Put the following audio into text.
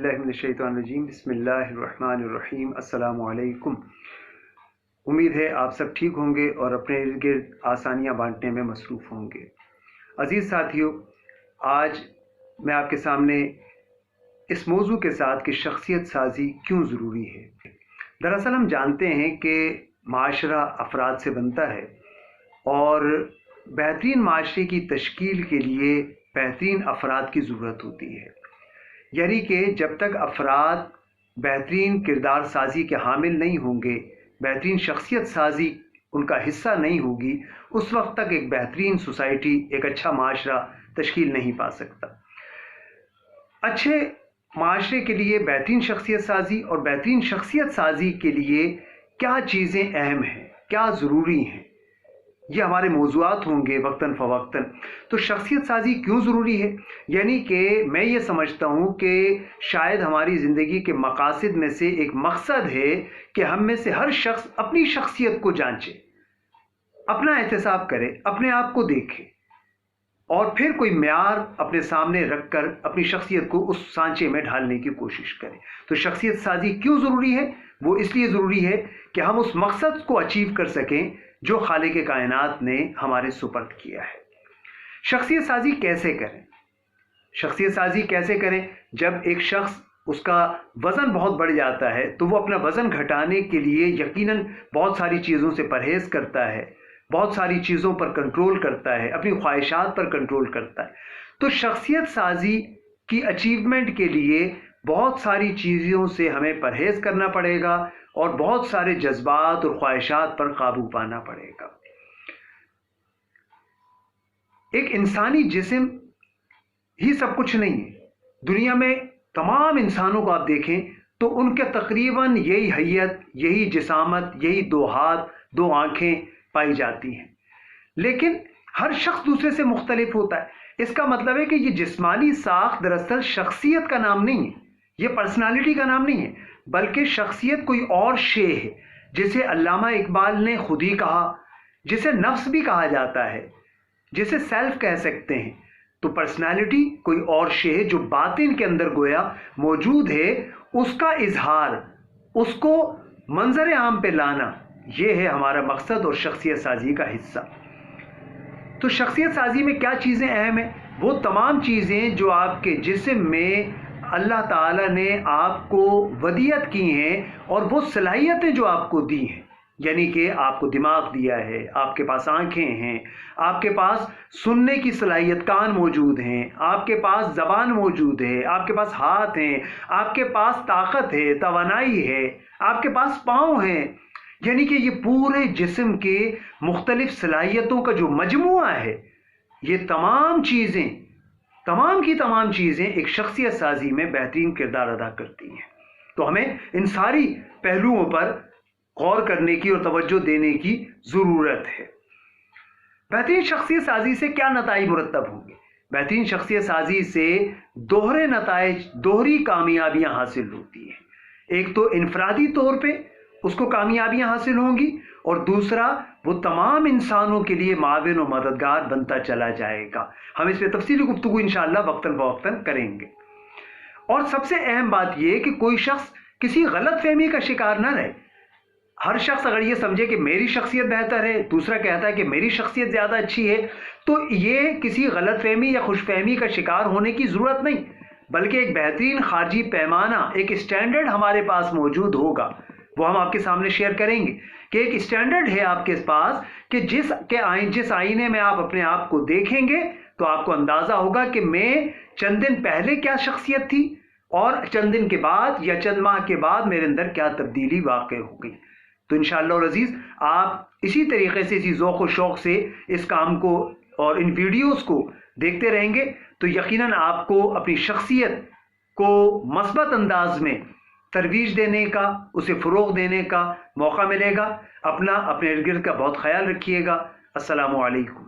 बिल्लाहि मिनश्शैतानिर्रजीम बिस्मिल्लाहिर्रहमानिर्रहीम। अस्सलाम वालेकुम। उम्मीद है आप सब ठीक होंगे और अपने इर्द गिर्द आसानियाँ बांटने में मसरूफ़ होंगे। अज़ीज़ साथियों, आज मैं आपके सामने इस मौजू के साथ कि शख्सियत साजी क्यों ज़रूरी है। दरअसल हम जानते हैं कि माशरा अफराद से बनता है और बेहतरीन माशरे की तश्कील के लिए बेहतरीन अफराद की ज़रूरत होती है। यानी कि जब तक अफराद बेहतरीन किरदार साजी के हामिल नहीं होंगे, बेहतरीन शख्सियत साजी उनका हिस्सा नहीं होगी, उस वक्त तक एक बेहतरीन सोसाइटी, एक अच्छा माशरा तश्कील नहीं पा सकता। अच्छे माशरे के लिए बेहतरीन शख्सियत साजी और बेहतरीन शख्सियत साजी के लिए क्या चीज़ें अहम हैं, क्या ज़रूरी हैं, ये हमारे मौज़ूआत होंगे वक्तन फ़वक्तन। तो शख्सियत साजी क्यों ज़रूरी है, यानी कि मैं ये समझता हूँ कि शायद हमारी ज़िंदगी के मकासद में से एक मकसद है कि हम में से हर शख्स अपनी शख्सियत को जांचे, अपना एहतसाब करे, अपने आप को देखे और फिर कोई म्यार अपने सामने रखकर अपनी शख्सियत को उस सांचे में ढालने की कोशिश करें। तो शख्सियत साजी क्यों ज़रूरी है? वो इसलिए ज़रूरी है कि हम उस मकसद को अचीव कर सकें जो खालिक कायनात ने हमारे सुपर्द किया है। शख्सियत साजी कैसे करें? शख्सियत साजी कैसे करें? जब एक शख्स, उसका वज़न बहुत बढ़ जाता है तो वो अपना वज़न घटाने के लिए यकीनन बहुत सारी चीज़ों से परहेज़ करता है, बहुत सारी चीज़ों पर कंट्रोल करता है, अपनी ख्वाहिशात पर कंट्रोल करता है। तो शख्सियत साजी की अचीवमेंट के लिए बहुत सारी चीज़ों से हमें परहेज़ करना पड़ेगा और बहुत सारे जज्बात और ख्वाहिशात पर काबू पाना पड़ेगा। एक इंसानी जिस्म ही सब कुछ नहीं है। दुनिया में तमाम इंसानों को आप देखें तो उनके तकरीबन यही हैयत, यही जिसामत, यही दो हाथ, दो आंखें पाई जाती हैं, लेकिन हर शख्स दूसरे से मुख्तलिफ होता है। इसका मतलब है कि ये जिस्मानी साख दरअसल शख्सियत का नाम नहीं है, ये पर्सनालिटी का नाम नहीं है, बल्कि शख्सियत कोई और शे है, जिसे अल्लामा इकबाल ने खुद ही कहा, जिसे नफ्स भी कहा जाता है, जिसे सेल्फ कह सकते हैं। तो पर्सनालिटी कोई और शे है जो बातिन के अंदर गोया मौजूद है, उसका इजहार, उसको मंजर आम पे लाना, यह है हमारा मकसद और शख्सियत साजी का हिस्सा। तो शख्सियत साजी में क्या चीज़ें अहम हैं? वो तमाम चीज़ें जो आपके जिस्म में अल्लाह ताला ने आपको वदियत की हैं और वो सलाहियतें जो आपको दी हैं, यानी कि आपको दिमाग दिया है, आपके पास आंखें हैं, आपके पास सुनने की सलाहियत, कान मौजूद हैं, आपके पास ज़बान मौजूद है, आपके पास हाथ हैं, आपके पास ताकत है, तवानाई है, आपके पास पाँव हैं, यानी कि ये पूरे जिस्म के मुख्तलिफ सलाहियतों का जो मजमुआ है, ये तमाम चीज़ें, तमाम की तमाम चीज़ें एक शख्सियत साजी में बेहतरीन किरदार अदा करती हैं। तो हमें इन सारी पहलुओं पर गौर करने की और तवज्जो देने की ज़रूरत है। बेहतरीन शख्सियत साजी से क्या नताइज मुरत्तब होंगे? बेहतरीन शख्सियत साजी से दोहरे नताइज, दोहरी कामयाबियाँ हासिल होती हैं। एक तो इनफरादी तौर पे उसको कामयाबियाँ हासिल होंगी और दूसरा वो तमाम इंसानों के लिए माविन और मददगार बनता चला जाएगा। हम इस पर तफसीली गुफ्तगू इंशाअल्लाह वक्तन फ़वक्तन करेंगे। और सबसे अहम बात यह कि कोई शख्स किसी गलत फहमी का शिकार ना रहे। हर शख्स अगर ये समझे कि मेरी शख्सियत बेहतर है, दूसरा कहता है कि मेरी शख्सियत ज़्यादा अच्छी है, तो ये किसी गलत फहमी या खुशफहमी का शिकार होने की ज़रूरत नहीं, बल्कि एक बेहतरीन खारजी पैमाना, एक स्टैंडर्ड हमारे पास मौजूद होगा। वो हम आपके सामने शेयर करेंगे कि एक स्टैंडर्ड है आपके पास कि जिस आईने में आप अपने आप को देखेंगे तो आपको अंदाज़ा होगा कि मैं चंद दिन पहले क्या शख्सियत थी और चंद दिन के बाद या चंद माह के बाद मेरे अंदर क्या तब्दीली वाक़ई हो गई। तो इंशाअल्लाह अज़ीज़ आप इसी तरीके से, इसी ज़ौक़ व शौक़ से इस काम को और इन वीडियोज़ को देखते रहेंगे तो यकीनन आपको अपनी शख्सियत को मस्बत अंदाज में तरवीज देने का, उसे फ़रोग़ देने का मौका मिलेगा। अपने इर्द गिर्द का बहुत ख्याल रखिएगा। अस्सलामु अलैकुम।